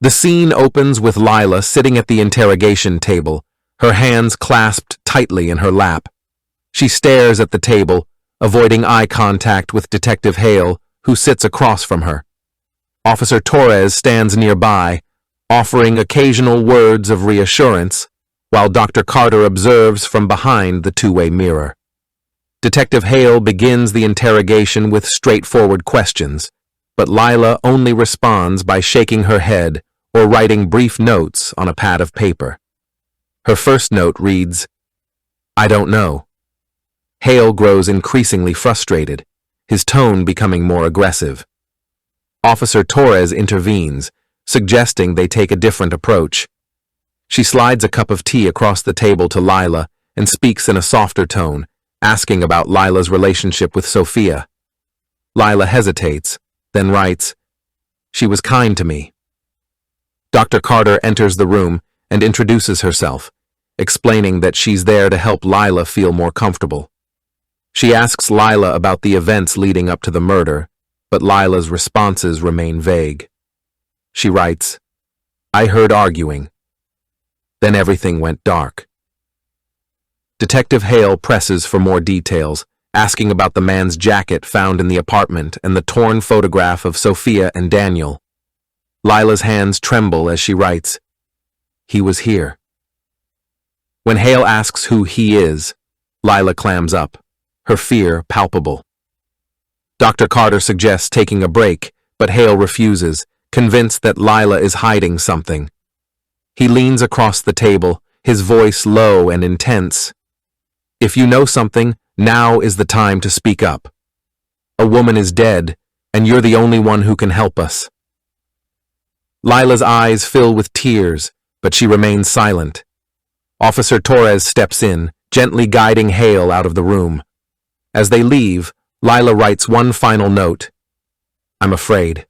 The scene opens with Lila sitting at the interrogation table, her hands clasped tightly in her lap. She stares at the table, avoiding eye contact with Detective Hale, who sits across from her. Officer Torres stands nearby, offering occasional words of reassurance, while Dr. Carter observes from behind the two-way mirror. Detective Hale begins the interrogation with straightforward questions, but Lila only responds by shaking her head or writing brief notes on a pad of paper. Her first note reads, "I don't know." Hale grows increasingly frustrated, his tone becoming more aggressive. Officer Torres intervenes, suggesting they take a different approach. She slides a cup of tea across the table to Lila and speaks in a softer tone, asking about Lila's relationship with Sophia. Lila hesitates, then writes, "She was kind to me." Dr. Carter enters the room and introduces herself, explaining that she's there to help Lila feel more comfortable. She asks Lila about the events leading up to the murder, but Lila's responses remain vague. She writes, "I heard arguing. Then everything went dark." Detective Hale presses for more details, asking about the man's jacket found in the apartment and the torn photograph of Sophia and Daniel. Lila's hands tremble as she writes, "He was here." When Hale asks who he is, Lila clams up, her fear palpable. Dr. Carter suggests taking a break, but Hale refuses, convinced that Lila is hiding something. He leans across the table, his voice low and intense. "If you know something, now is the time to speak up. A woman is dead, and you're the only one who can help us." Lila's eyes fill with tears, but she remains silent. Officer Torres steps in, gently guiding Hale out of the room. As they leave, Lila writes one final note, "I'm afraid."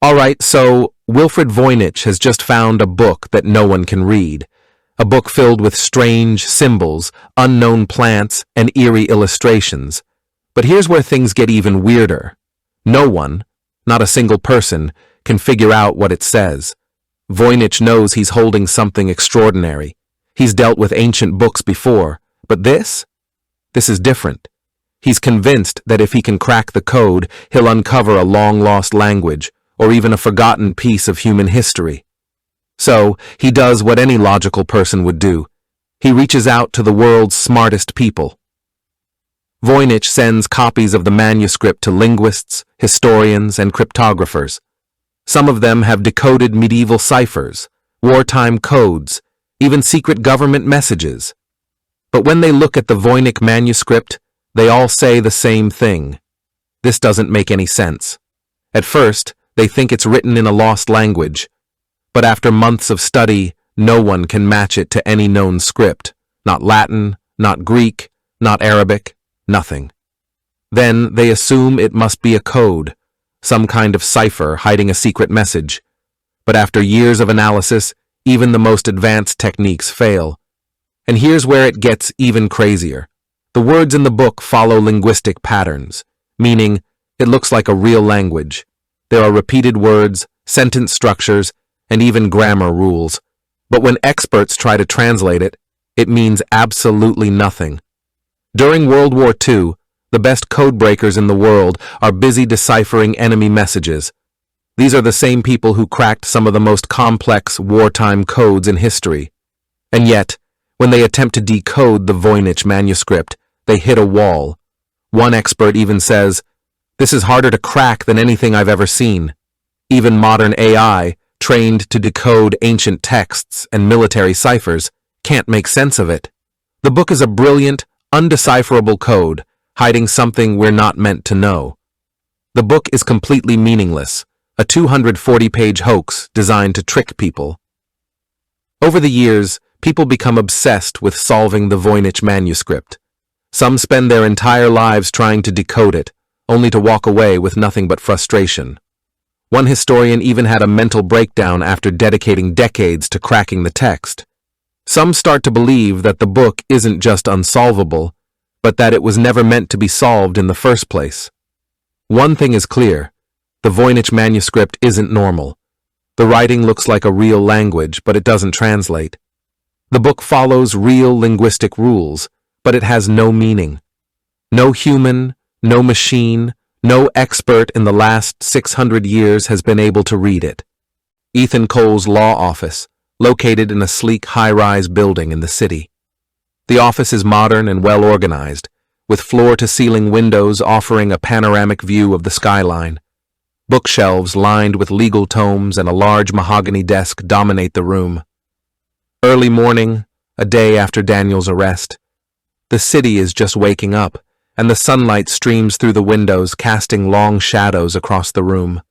All right, so Wilfred Voynich has just found a book that no one can read. A book filled with strange symbols, unknown plants, and eerie illustrations. But here's where things get even weirder. No one, not a single person, can figure out what it says. Voynich knows he's holding something extraordinary. He's dealt with ancient books before, but this is different. He's convinced that if he can crack the code, he'll uncover a long-lost language, or even a forgotten piece of human history. So, he does what any logical person would do. He reaches out to the world's smartest people. Voynich sends copies of the manuscript to linguists, historians, and cryptographers. Some of them have decoded medieval ciphers, wartime codes, even secret government messages. But when they look at the Voynich manuscript, they all say the same thing. This doesn't make any sense. At first, they think it's written in a lost language, but after months of study, no one can match it to any known script. Not Latin, not Greek, not Arabic, nothing. Then they assume it must be a code, some kind of cipher hiding a secret message. But after years of analysis, even the most advanced techniques fail. And here's where it gets even crazier. The words in the book follow linguistic patterns, meaning it looks like a real language. There are repeated words, sentence structures, and even grammar rules. But when experts try to translate it, it means absolutely nothing. During World War II, the best codebreakers in the world are busy deciphering enemy messages. These are the same people who cracked some of the most complex wartime codes in history. And yet, when they attempt to decode the Voynich manuscript, they hit a wall. One expert even says, "This is harder to crack than anything I've ever seen." Even modern AI, trained to decode ancient texts and military ciphers, can't make sense of it. The book is a brilliant, undecipherable code, hiding something we're not meant to know. The book is completely meaningless, a 240-page hoax designed to trick people. Over the years, people become obsessed with solving the Voynich manuscript. Some spend their entire lives trying to decode it, only to walk away with nothing but frustration. One historian even had a mental breakdown after dedicating decades to cracking the text. Some start to believe that the book isn't just unsolvable, but that it was never meant to be solved in the first place. One thing is clear: the Voynich manuscript isn't normal. The writing looks like a real language, but it doesn't translate. The book follows real linguistic rules, but it has no meaning. No human, no machine, no expert in the last 600 years has been able to read it. Ethan Cole's law office, located in a sleek high-rise building in the city. The office is modern and well-organized, with floor-to-ceiling windows offering a panoramic view of the skyline. Bookshelves lined with legal tomes and a large mahogany desk dominate the room. Early morning, a day after Daniel's arrest. The city is just waking up, and the sunlight streams through the windows, casting long shadows across the room.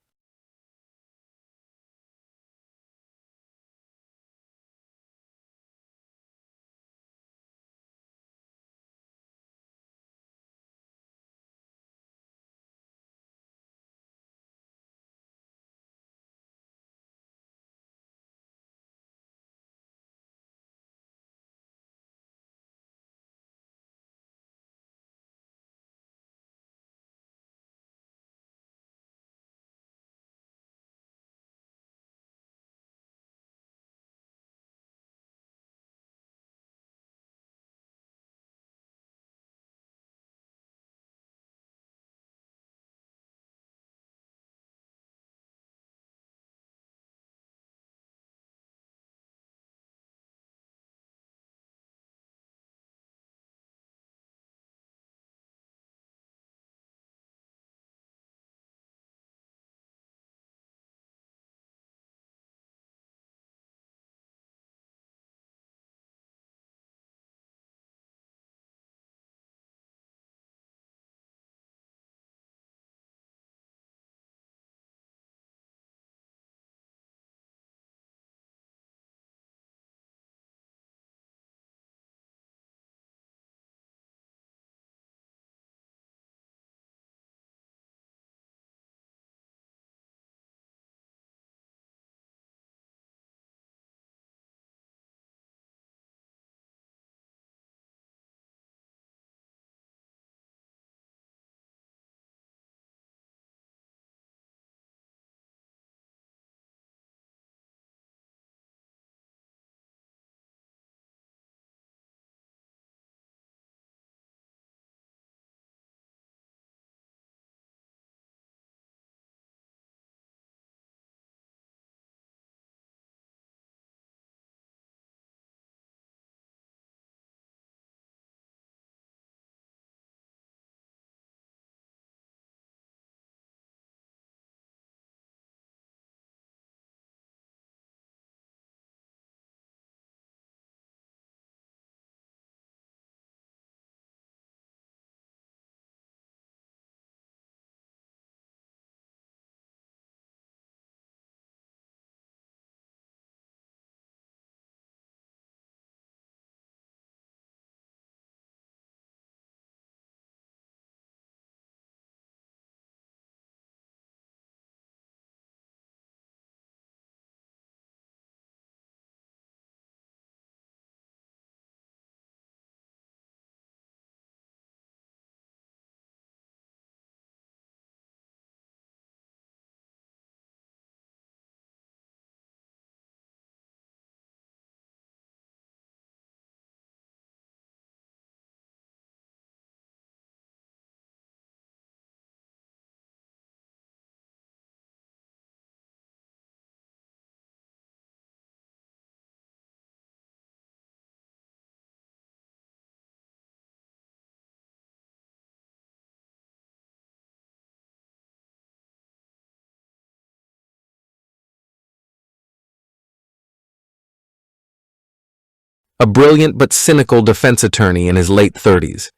a brilliant but cynical defense attorney in his late 30s.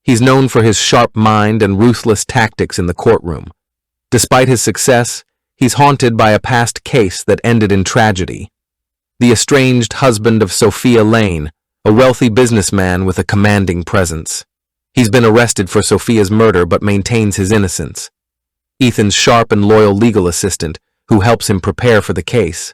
He's known for his sharp mind and ruthless tactics in the courtroom. Despite his success, he's haunted by a past case that ended in tragedy. The estranged husband of Sophia Lane, a wealthy businessman with a commanding presence. He's been arrested for Sophia's murder but maintains his innocence. Ethan's sharp and loyal legal assistant, who helps him prepare for the case.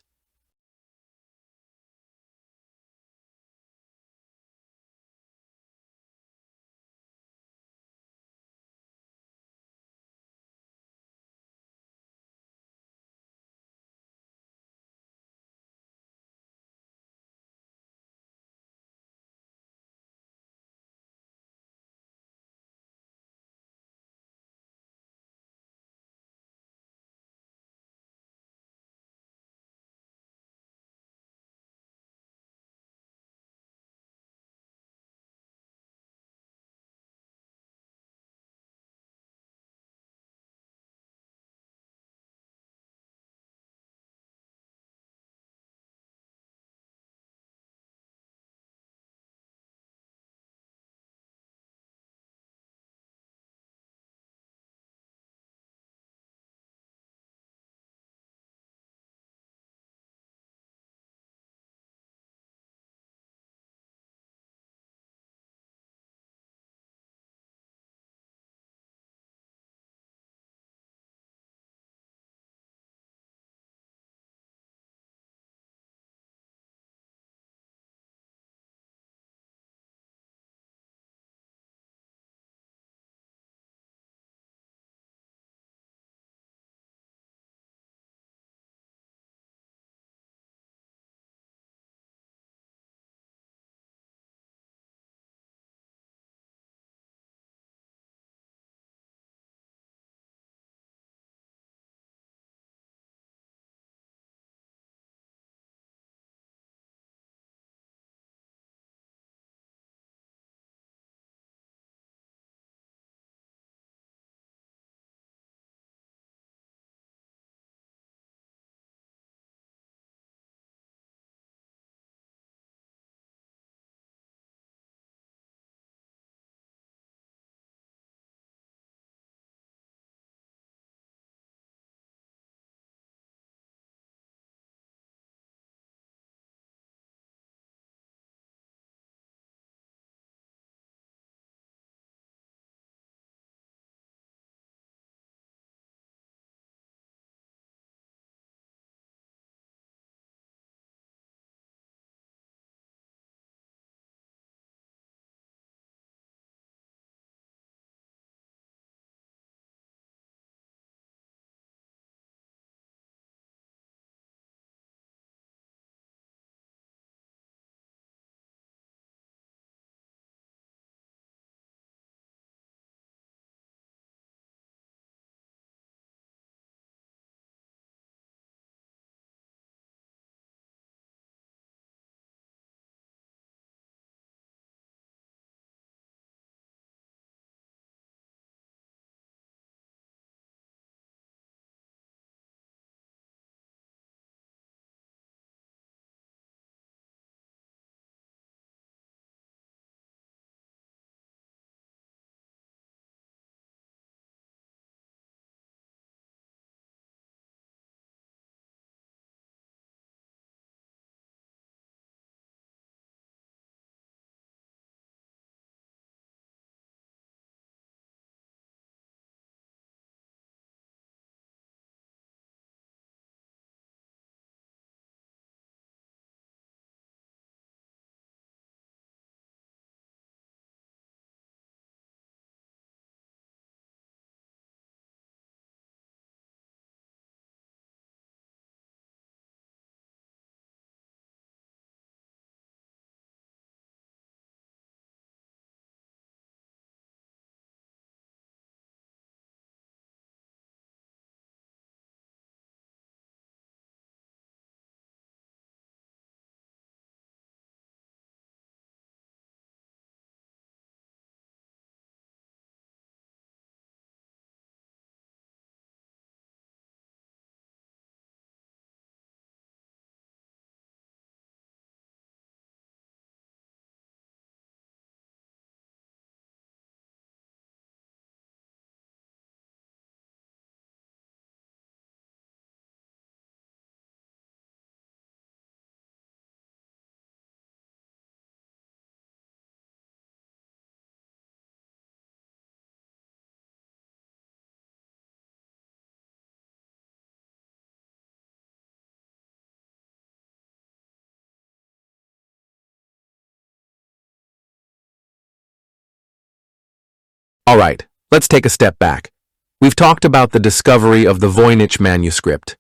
All right, let's take a step back. We've talked about the discovery of the Voynich manuscript.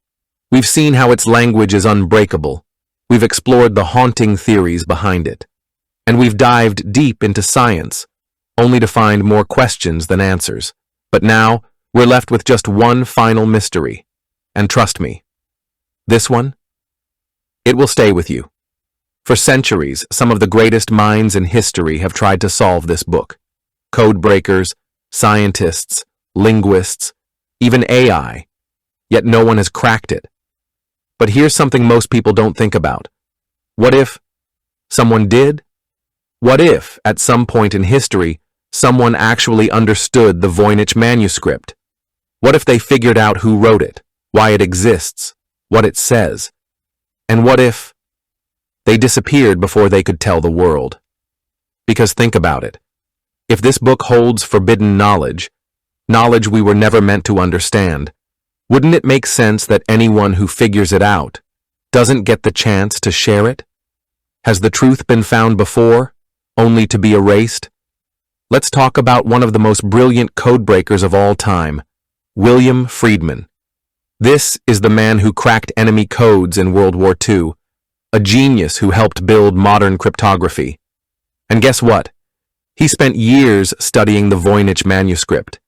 We've seen how its language is unbreakable. We've explored the haunting theories behind it. And we've dived deep into science, only to find more questions than answers. But now, we're left with just one final mystery. And trust me, this one, it will stay with you. For centuries, some of the greatest minds in history have tried to solve this book. Code breakers, scientists, linguists, even AI. Yet no one has cracked it. But here's something most people don't think about. What if someone did? What if, at some point in history, someone actually understood the Voynich manuscript? What if they figured out who wrote it, why it exists, what it says? And what if they disappeared before they could tell the world? Because think about it. If this book holds forbidden knowledge, knowledge we were never meant to understand, wouldn't it make sense that anyone who figures it out doesn't get the chance to share it? Has the truth been found before, only to be erased? Let's talk about one of the most brilliant codebreakers of all time, William Friedman. This is the man who cracked enemy codes in World War II, a genius who helped build modern cryptography. And guess what? He spent years studying the Voynich manuscript.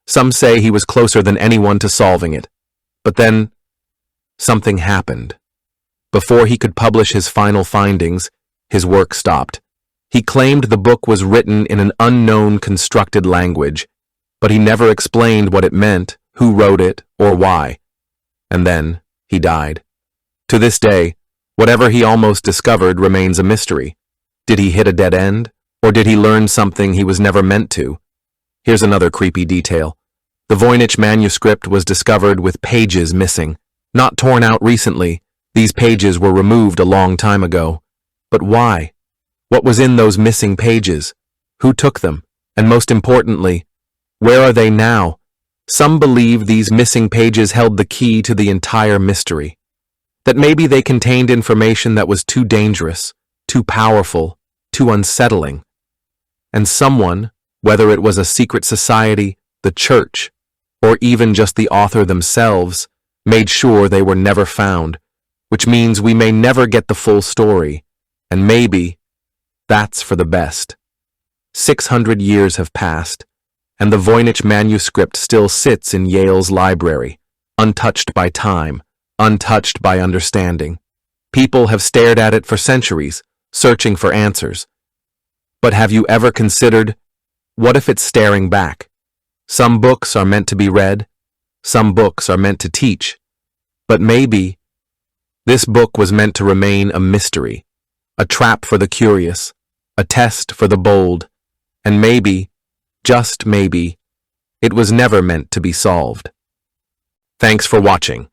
Some say he was closer than anyone to solving it. But then, something happened. Before he could publish his final findings, his work stopped. He claimed the book was written in an unknown constructed language, but he never explained what it meant, who wrote it, or why. And then, he died. To this day, whatever he almost discovered remains a mystery. Did he hit a dead end, or did he learn something he was never meant to? Here's another creepy detail. The Voynich manuscript was discovered with pages missing. Not torn out recently, these pages were removed a long time ago. But why? What was in those missing pages? Who took them? And most importantly, where are they now? Some believe these missing pages held the key to the entire mystery. That maybe they contained information that was too dangerous, too powerful, too unsettling. And someone, whether it was a secret society, the church, or even just the author themselves, made sure they were never found, which means we may never get the full story, and maybe that's for the best. 600 years have passed, and the Voynich manuscript still sits in Yale's library, untouched by time, untouched by understanding. People have stared at it for centuries, searching for answers. But have you ever considered, what if it's staring back? Some books are meant to be read, some books are meant to teach, but maybe this book was meant to remain a mystery, a trap for the curious, a test for the bold, and maybe, just maybe, it was never meant to be solved. Thanks for watching.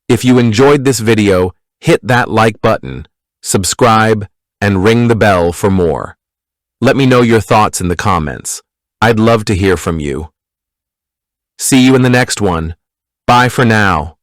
If you enjoyed this video, hit that like button, subscribe, and ring the bell for more. Let me know your thoughts in the comments. I'd love to hear from you. See you in the next one. Bye for now.